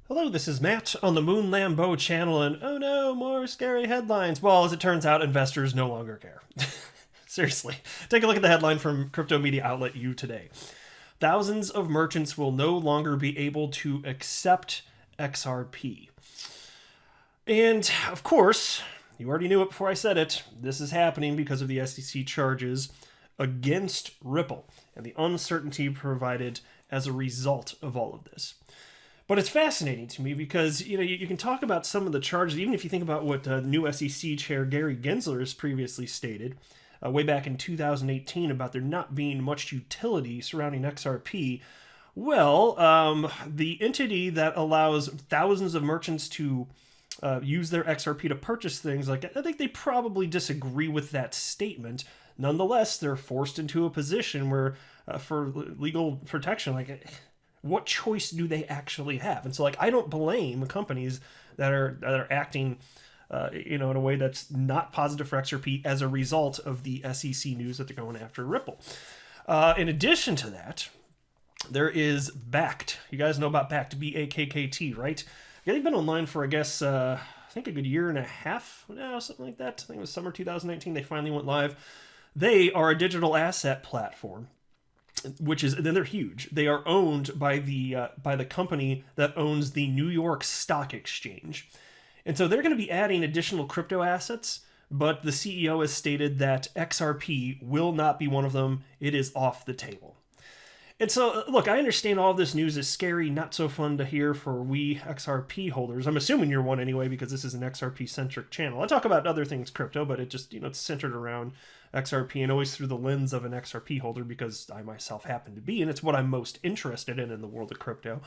Hello, this is Matt on the Moon Lambeau channel, and oh no, more scary headlines. Well, as it turns out, investors no longer care. Seriously, take a look at the headline from crypto media outlet U Today. Thousands of merchants will no longer be able to accept XRP. And of course, you already knew it before I said it, this is happening because of the SEC charges against Ripple and the uncertainty provided as a result of all of this. But it's fascinating to me because you can talk about some of the charges, even if you think about what new SEC Chair Gary Gensler has previously stated way back in 2018 about there not being much utility surrounding XRP. Well, the entity that allows thousands of merchants to use their XRP to purchase things, I think they probably disagree with that statement. Nonetheless, they're forced into a position where, for legal protection, what choice do they actually have? And so, I don't blame companies that are acting, in a way that's not positive for XRP as a result of the SEC news that they're going after Ripple. In addition to that, there is Bakkt. You guys know about Bakkt, B-A-K-K-T, right? They've been online for, I think a good year and a half now, something like that. I think it was summer 2019. They finally went live. They are a digital asset platform, then they're huge. They are owned by the company that owns the New York Stock Exchange. And so they're going to be adding additional crypto assets, but the CEO has stated that XRP will not be one of them. It is off the table. And so, look, I understand all of this news is scary, not so fun to hear for we XRP holders. I'm assuming you're one anyway, because this is an XRP-centric channel. I talk about other things crypto, but it just, it's centered around XRP and always through the lens of an XRP holder because I myself happen to be, and it's what I'm most interested in the world of crypto.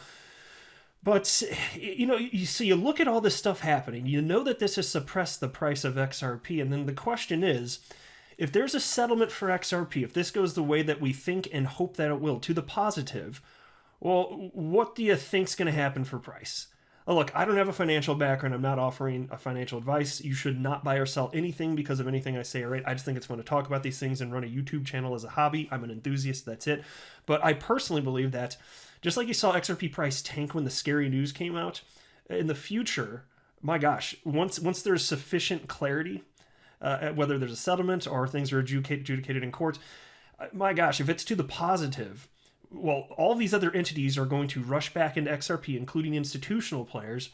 But, you look at all this stuff happening, you know that this has suppressed the price of XRP, and then the question is, if there's a settlement for XRP, if this goes the way that we think and hope that it will, to the positive, well, what do you think's going to happen for price? Oh, look, I don't have a financial background. I'm not offering a financial advice. You should not buy or sell anything because of anything I say, all right? I just think it's fun to talk about these things and run a YouTube channel as a hobby. I'm an enthusiast, that's it. But I personally believe that, just like you saw XRP price tank when the scary news came out, in the future, my gosh, once there's sufficient clarity, whether there's a settlement or things are adjudicated in court, my gosh, if it's to the positive, well, all these other entities are going to rush back into XRP, including institutional players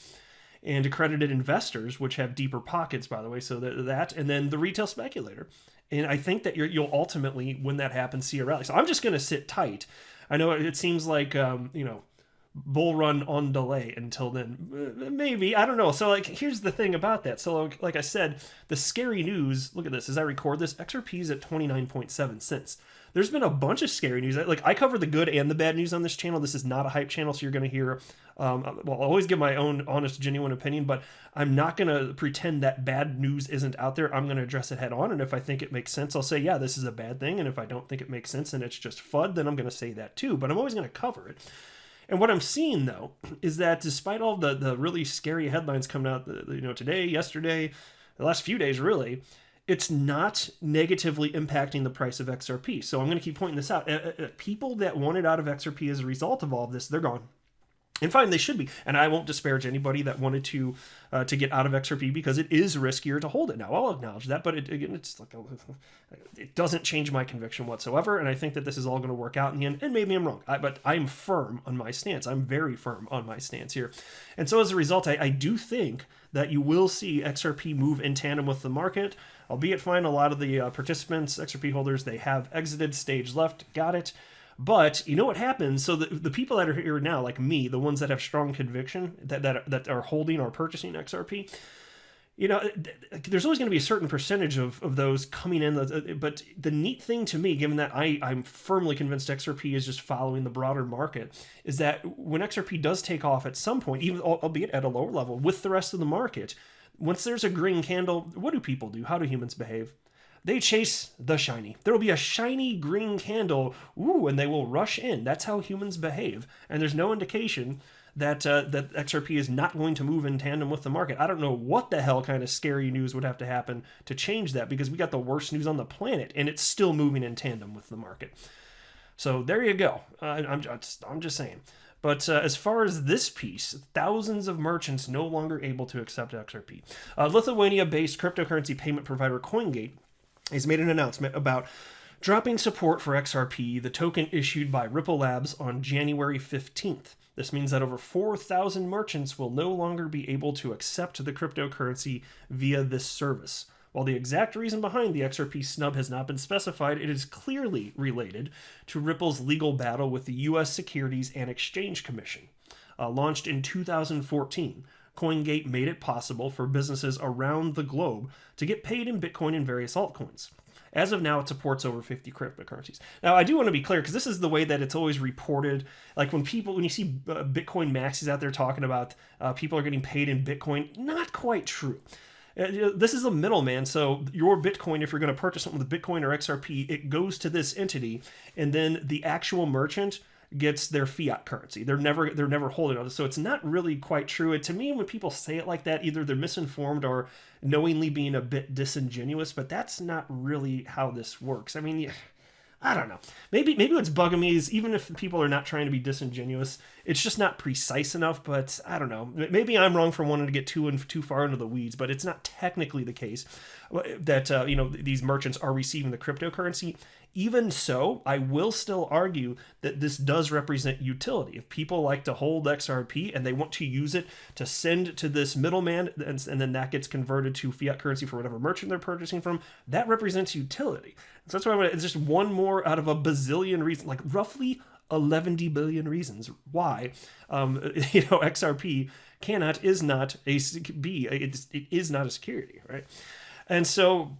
and accredited investors, which have deeper pockets, by the way, so that and then the retail speculator. And I think that you'll ultimately, when that happens, see a rally. So I'm just going to sit tight. I know it seems like, bull run on delay until then, maybe, I don't know. So here's the thing about that. So like I said, the scary news, look at this, as I record this, XRP is at 29.7 cents. There's been a bunch of scary news. I cover the good and the bad news on this channel. This is not a hype channel, so you're going to hear, I'll always give my own honest, genuine opinion, but I'm not going to pretend that bad news isn't out there. I'm going to address it head on, and if I think it makes sense, I'll say, yeah, this is a bad thing, and if I don't think it makes sense and it's just FUD, then I'm going to say that too, but I'm always going to cover it. And what I'm seeing, though, is that despite all the really scary headlines coming out, today, yesterday, the last few days, really, it's not negatively impacting the price of XRP. So I'm going to keep pointing this out. People that wanted out of XRP as a result of all of this, they're gone. And fine, they should be. And I won't disparage anybody that wanted to get out of XRP because it is riskier to hold it now. I'll acknowledge that, but it doesn't change my conviction whatsoever. And I think that this is all going to work out in the end. And maybe I'm wrong, but I'm firm on my stance. I'm very firm on my stance here. And so as a result, I do think that you will see XRP move in tandem with the market. Albeit fine, a lot of the participants, XRP holders, they have exited, stage left, got it. But you know what happens? So the people that are here now, like me, the ones that have strong conviction that are holding or purchasing XRP, there's always going to be a certain percentage of those coming in. But the neat thing to me, given that I'm firmly convinced XRP is just following the broader market, is that when XRP does take off at some point, even albeit at a lower level, with the rest of the market, once there's a green candle, what do people do? How do humans behave? They chase the shiny. There will be a shiny green candle, and they will rush in. That's how humans behave. And there's no indication that that XRP is not going to move in tandem with the market. I don't know what the hell kind of scary news would have to happen to change that, because we got the worst news on the planet, and it's still moving in tandem with the market. So there you go. I'm just saying. But as far as this piece, thousands of merchants no longer able to accept XRP. Lithuania-based cryptocurrency payment provider Coingate has made an announcement about dropping support for XRP, the token issued by Ripple Labs on January 15th. This means that over 4,000 merchants will no longer be able to accept the cryptocurrency via this service. While the exact reason behind the XRP snub has not been specified, it is clearly related to Ripple's legal battle with the U.S. Securities and Exchange Commission. Launched in 2014, Coingate made it possible for businesses around the globe to get paid in Bitcoin and various altcoins. As of now, it supports over 50 cryptocurrencies. Now, I do want to be clear, because this is the way that it's always reported. Like when you see Bitcoin maxis out there talking about people are getting paid in Bitcoin, not quite true. This is a middleman, so your Bitcoin, if you're going to purchase something with Bitcoin or XRP, it goes to this entity, and then the actual merchant gets their fiat currency. They're never holding on. So it's not really quite true. To me, when people say it like that, either they're misinformed or knowingly being a bit disingenuous, but that's not really how this works. I mean, I don't know. Maybe what's bugging me is, even if people are not trying to be disingenuous, it's just not precise enough. But I don't know. Maybe I'm wrong for wanting to get too far into the weeds, but it's not technically the case that these merchants are receiving the cryptocurrency. Even so, I will still argue that this does represent utility. If people like to hold XRP and they want to use it to send to this middleman, and then that gets converted to fiat currency for whatever merchant they're purchasing from, that represents utility. So that's why it's just one more out of a bazillion reasons, like roughly 11 billion reasons why XRP is not a security, right? And so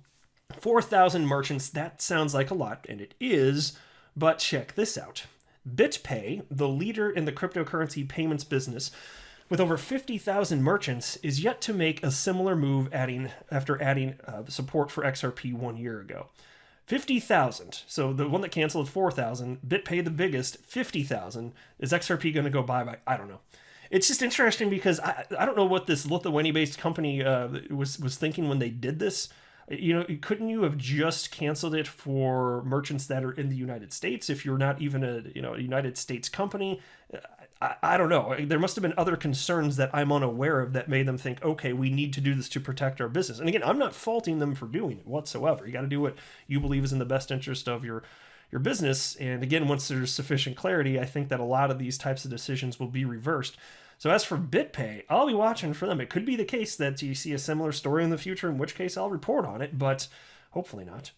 4,000 merchants, that sounds like a lot, and it is, but check this out. Bitpay, the leader in the cryptocurrency payments business, with over 50,000 merchants, is yet to make a similar move after adding support for XRP 1 year ago. 50,000. So the one that canceled 4,000, Bitpay the biggest, 50,000. Is XRP going to go bye-bye? I don't know. It's just interesting because I don't know what this Lithuania-based company was thinking when they did this. Couldn't you have just canceled it for merchants that are in the United States if you're not even a United States company? I don't know. There must have been other concerns that I'm unaware of that made them think, okay, we need to do this to protect our business. And again, I'm not faulting them for doing it whatsoever. You got to do what you believe is in the best interest of your business. And again, once there's sufficient clarity, I think that a lot of these types of decisions will be reversed. So as for Bitpay, I'll be watching for them. It could be the case that you see a similar story in the future, in which case I'll report on it, but hopefully not.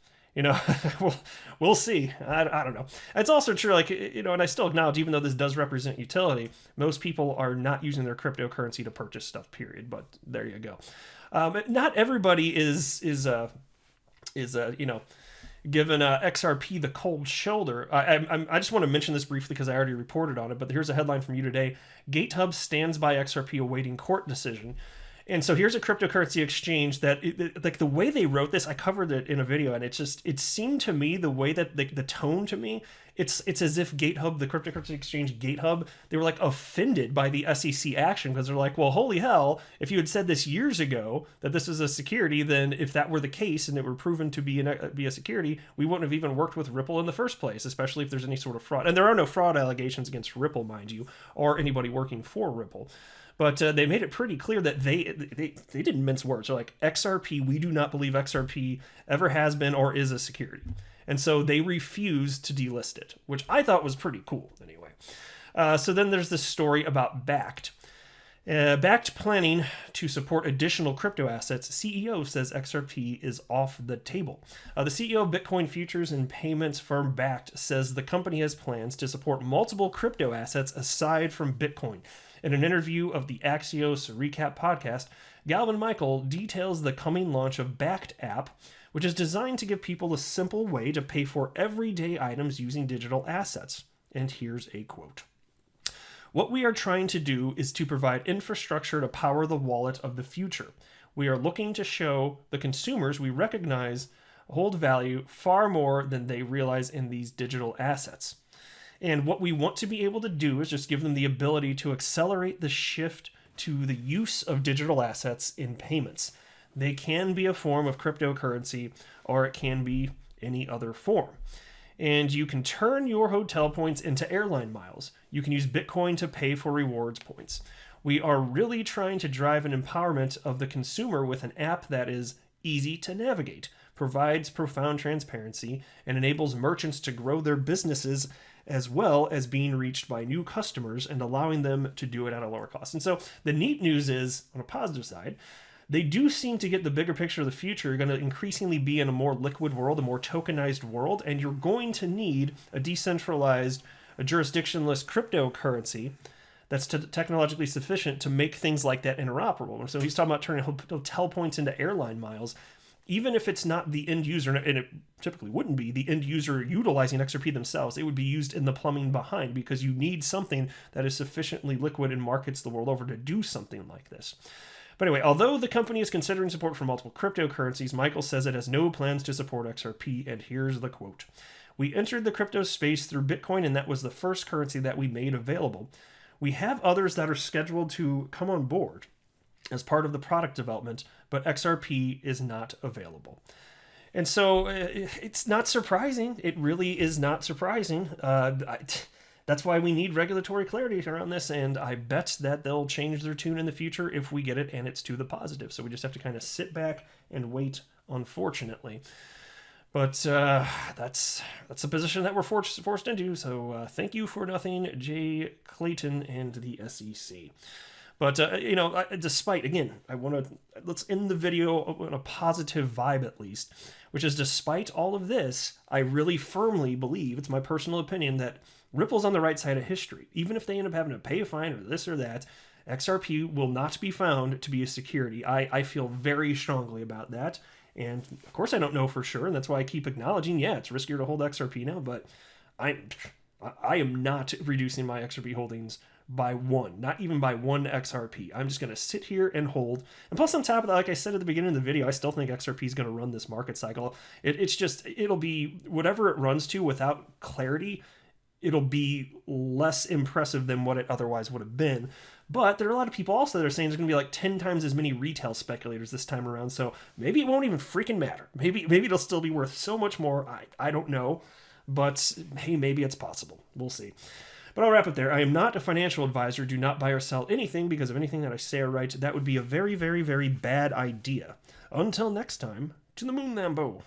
We'll see. I don't know. It's also true, and I still acknowledge, even though this does represent utility, most people are not using their cryptocurrency to purchase stuff, period. But there you go. Not everybody is given XRP the cold shoulder. I just want to mention this briefly because I already reported on it, but here's a headline from you today. Gatehub stands by XRP awaiting court decision. And so here's a cryptocurrency exchange that, like the way they wrote this, I covered it in a video, and it seemed to me, the way that the tone to me, it's as if Gatehub, the cryptocurrency exchange Gatehub, they were like offended by the SEC action, because they're like, well, holy hell, if you had said this years ago that this is a security, then if that were the case and it were proven to be a security, we wouldn't have even worked with Ripple in the first place, especially if there's any sort of fraud. And there are no fraud allegations against Ripple, mind you, or anybody working for Ripple. But they made it pretty clear that they didn't mince words. They're like, XRP, we do not believe XRP ever has been or is a security. And so they refused to delist it, which I thought was pretty cool anyway. So then there's this story about Bakkt. Bakkt planning to support additional crypto assets. CEO says XRP is off the table. The CEO of Bitcoin futures and payments firm Bakkt says the company has plans to support multiple crypto assets aside from Bitcoin. In an interview of the Axios Recap podcast, Galvin Michael details the coming launch of Bakkt app, which is designed to give people a simple way to pay for everyday items using digital assets. And here's a quote. What we are trying to do is to provide infrastructure to power the wallet of the future. We are looking to show the consumers we recognize hold value far more than they realize in these digital assets. And what we want to be able to do is just give them the ability to accelerate the shift to the use of digital assets in payments. They can be a form of cryptocurrency, or it can be any other form. And you can turn your hotel points into airline miles. You can use Bitcoin to pay for rewards points. We are really trying to drive an empowerment of the consumer with an app that is easy to navigate, provides profound transparency, and enables merchants to grow their businesses as well as being reached by new customers and allowing them to do it at a lower cost. And so the neat news is, on a positive side, they do seem to get the bigger picture of the future. You're going to increasingly be in a more liquid world, a more tokenized world, and you're going to need a decentralized, a jurisdictionless cryptocurrency that's technologically sufficient to make things like that interoperable. And so he's talking about turning hotel points into airline miles. Even if it's not the end user, and it typically wouldn't be the end user utilizing XRP themselves, it would be used in the plumbing behind, because you need something that is sufficiently liquid in markets the world over to do something like this. But anyway, although the company is considering support for multiple cryptocurrencies, Michael says it has no plans to support XRP, and here's the quote. "We entered the crypto space through Bitcoin, and that was the first currency that we made available. We have others that are scheduled to come on board as part of the product development, but XRP is not available." And so it's not surprising. It really is not surprising. That's why we need regulatory clarity around this, and I bet that they'll change their tune in the future if we get it and it's to the positive. So we just have to kind of sit back and wait, unfortunately. But that's a position that we're forced into. So thank you for nothing, Jay Clayton and the SEC. But, despite, again, let's end the video on a positive vibe at least, which is despite all of this, I really firmly believe, it's my personal opinion, that Ripple's on the right side of history. Even if they end up having to pay a fine or this or that, XRP will not be found to be a security. I feel very strongly about that. And of course I don't know for sure, and that's why I keep acknowledging, yeah, it's riskier to hold XRP now, but I am not reducing my XRP holdings by one, not even by one XRP. I'm just going to sit here and hold. And plus on top of that, like I said at the beginning of the video, I still think XRP is going to run this market cycle. It'll be whatever it runs to without clarity. It'll be less impressive than what it otherwise would have been. But there are a lot of people also that are saying there's going to be like 10 times as many retail speculators this time around. So maybe it won't even freaking matter. Maybe it'll still be worth so much more. I don't know. But hey, maybe it's possible. We'll see. But I'll wrap it there. I am not a financial advisor. Do not buy or sell anything because of anything that I say or write. That would be a very, very, very bad idea. Until next time, to the moon, Lambo.